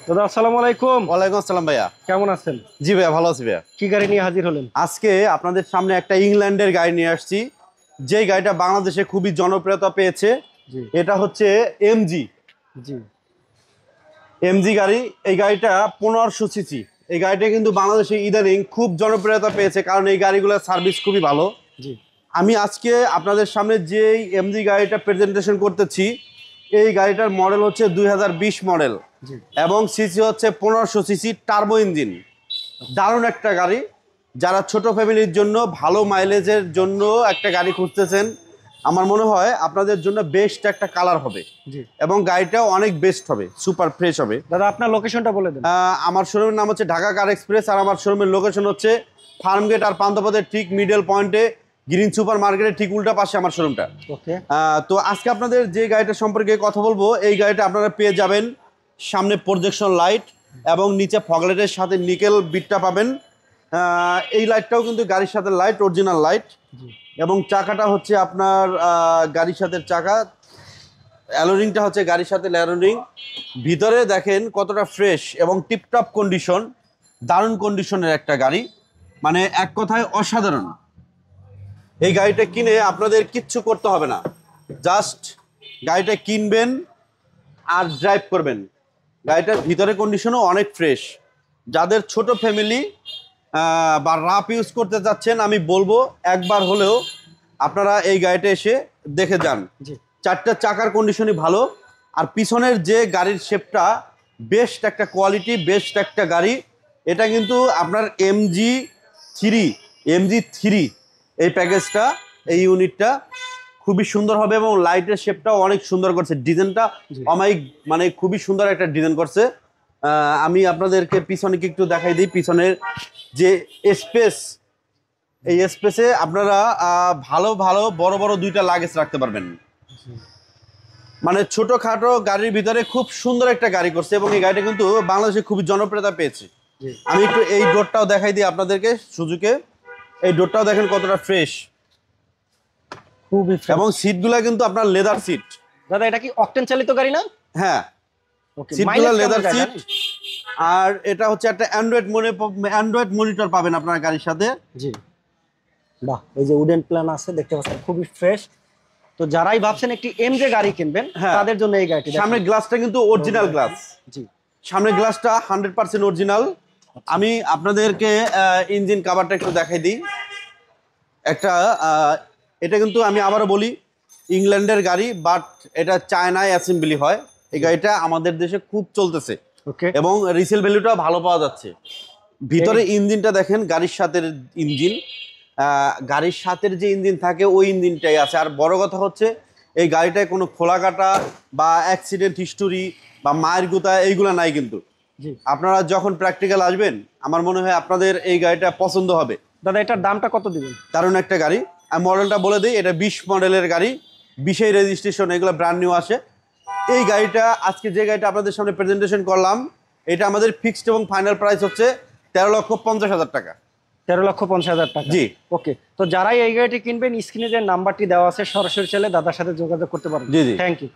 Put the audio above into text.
দাদা আসসালামু আলাইকুম। ওয়ালাইকুম আসসালাম ভাইয়া, কেমন আছেন? জি ভাইয়া ভালো আছি ভাইয়া। কি গাড়ি নিয়ে হাজির হলেন? আজকে আপনাদের সামনে একটা ইংল্যান্ডের গাড়ি নিয়ে আসছি, যে গাড়িটা বাংলাদেশে খুবই জনপ্রিয়তা পেয়েছে। জি এটা হচ্ছে এমজি। জি এমজি গাড়ি, এই গাড়িটা 1500 সিসি। এই গাড়িটা কিন্তু বাংলাদেশে ইদানিং খুব জনপ্রিয়তা পেয়েছে, কারণ এই গাড়িগুলোর সার্ভিস খুবই ভালো। জি আমি আজকে আপনাদের সামনে যেই এমজি গাড়িটা প্রেজেন্টেশন করতেছি, এই গাড়িটার মডেল হচ্ছে 2020 মডেল জি এবং সিসি হচ্ছে 1500 সিসি টার্বো ইঞ্জিন। দারুণ একটা গাড়ি। যারা ছোট ফ্যামিলির জন্য ভালো মাইলেজের জন্য একটা গাড়ি খুঁজতেছেন, আমার মনে হয় আপনাদের জন্য বেস্ট একটা কালার হবে জি এবং গাড়িটাও অনেক বেস্ট হবে, সুপার ফ্রেশ হবে। দাদা আপনার লোকেশনটা বলে দেন। আমার শোরুমের নাম হচ্ছে ঢাকা কার এক্সপ্রেস, আর আমার শোরুমের লোকেশন হচ্ছে ফার্মগেট আর পান্থপথের ঠিক মিডল পয়েন্টে, গ্রিন সুপার মার্কেটের ঠিক উল্টা পাশে আমার শোরুমটা। ওকে। তো আজকে আপনাদের যে গাড়িটা সম্পর্কে কথা বলবো, এই গাড়িটা আপনারা পেয়ে যাবেন সামনে প্রজেকশন লাইট এবং নিচে ফগলাইটের সাথে নিকেল বিটটা পাবেন। এই লাইটটাও কিন্তু গাড়ির সাথে লাইট, অরিজিনাল লাইট। জি এবং চাকাটা হচ্ছে আপনার গাড়ির সাথে চাকা, অ্যালোরিংটা হচ্ছে গাড়ির সাথে অ্যালোরিং। ভিতরে দেখেন কতটা ফ্রেশ এবং টিপটপ কন্ডিশন, দারুণ কন্ডিশনের একটা গাড়ি, মানে এক কথায় অসাধারণ। এই গাড়িটা কিনে আপনাদের কিচ্ছু করতে হবে না, জাস্ট গাড়িটা কিনবেন আর ড্রাইভ করবেন। গাড়িটার ভিতরে কন্ডিশনও অনেক ফ্রেশ। যাদের ছোট ফ্যামিলি বা রাফ ইউজ করতে চাচ্ছেন, আমি বলবো একবার হলেও আপনারা এই গাড়িটা এসে দেখে যান। জি চারটা চাকার কন্ডিশনই ভালো, আর পিছনের যে গাড়ির শেপটা বেস্ট একটা কোয়ালিটি, বেস্ট একটা গাড়ি। এটা কিন্তু আপনার এমজি থ্রি এই প্যাকেজটা, এই ইউনিটটা খুবই সুন্দর হবে এবং লাইটের শেপটাও অনেক সুন্দর করছে, ডিজাইনটা জি। অমায়িক, মানে খুবই সুন্দর একটা ডিজাইন করছে। আমি আপনাদেরকে পিছনে কি একটু দেখাই দিই। পিছনের যে স্পেস, এই স্পেসে আপনারা ভালো ভালো বড় বড় দুইটা লাগেজ রাখতে পারবেন। মানে ছোটখাটো গাড়ির ভিতরে খুব সুন্দর একটা গাড়ি করছে এবং এই গাড়িটা কিন্তু বাংলাদেশে খুবই জনপ্রিয়তা পেয়েছে। জি আমি একটু এই ডোরটাও দেখাই দিই আপনাদেরকে, সুজুকে এই ডোরটাও দেখেন কতটা ফ্রেশ, খুবই ফ্রেশ। এবং সিটগুলা কিন্তু আপনার লেদার সিট। দাদা এটা কি অকটেন চালিত গাড়ি না? হ্যাঁ, ওকে। সিটগুলো লেদার সিট। আর এটা হচ্ছে একটা অ্যান্ড্রয়েড মনিটর পাবেন আপনার গাড়ির সাথে। জি বাহ, এই যে উডেন প্ল্যান আছে দেখতে পাচ্ছেন, খুবই ফ্রেশ। তো যারাই ভাবছেন একটি এমজে গাড়ি কিনবেন, হ্যাঁ, তাদের জন্য এই গাড়িটি। সামনের গ্লাসটা কিন্তু অরিজিনাল গ্লাস। জি সামনের গ্লাসটা 100% অরিজিনাল। আমি আপনাদেরকে ইঞ্জিন কাভারটা একটু দেখাই দিই। একটা এটা কিন্তু আমি আবারও বলি, ইংল্যান্ডের গাড়ি, বাট এটা চায়নায় অ্যাসেম্বলি হয়। এই গাড়িটা আমাদের দেশে খুব চলতেছে ওকে। এবং রিসেল ভ্যালুটাও ভালো পাওয়া যাচ্ছে। ভিতরে ইঞ্জিনটা দেখেন, গাড়ির সাথে ইঞ্জিন, গাড়ির সাথে যে ইঞ্জিন থাকে ওই ইঞ্জিনটাই আছে। আর বড় কথা হচ্ছে এই গাড়িটায় কোনো খোলা কাটা বা অ্যাক্সিডেন্ট হিস্টোরি বা মায়ের গুতা এইগুলো নাই কিন্তু। জি আপনারা যখন প্র্যাকটিক্যাল আসবেন, আমার মনে হয় আপনাদের এই গাড়িটা পছন্দ হবে। দাদা এটার দামটা কত দিবেন? দারুণ একটা গাড়ি। আমি মডেলটা বলে দিই, এটা 20 মডেলের গাড়ি, 20-এই রেজিস্ট্রেশন, এগুলো ব্র্যান্ড নিউ আসে। এই গাড়িটা আজকে যে গাড়িটা আপনাদের সামনে প্রেজেন্টেশন করলাম, এটা আমাদের ফিক্সড এবং ফাইনাল প্রাইস হচ্ছে 13,50,000 টাকা। 13,50,000 টাকা। জি। ওকে। তো যারাই এই গাড়িটি কিনবেন, স্ক্রিনে যে নাম্বারটি দেওয়া আছে সরাসরি চলে দাদার সাথে যোগাযোগ করতে পারেন। জি জি। Thank you.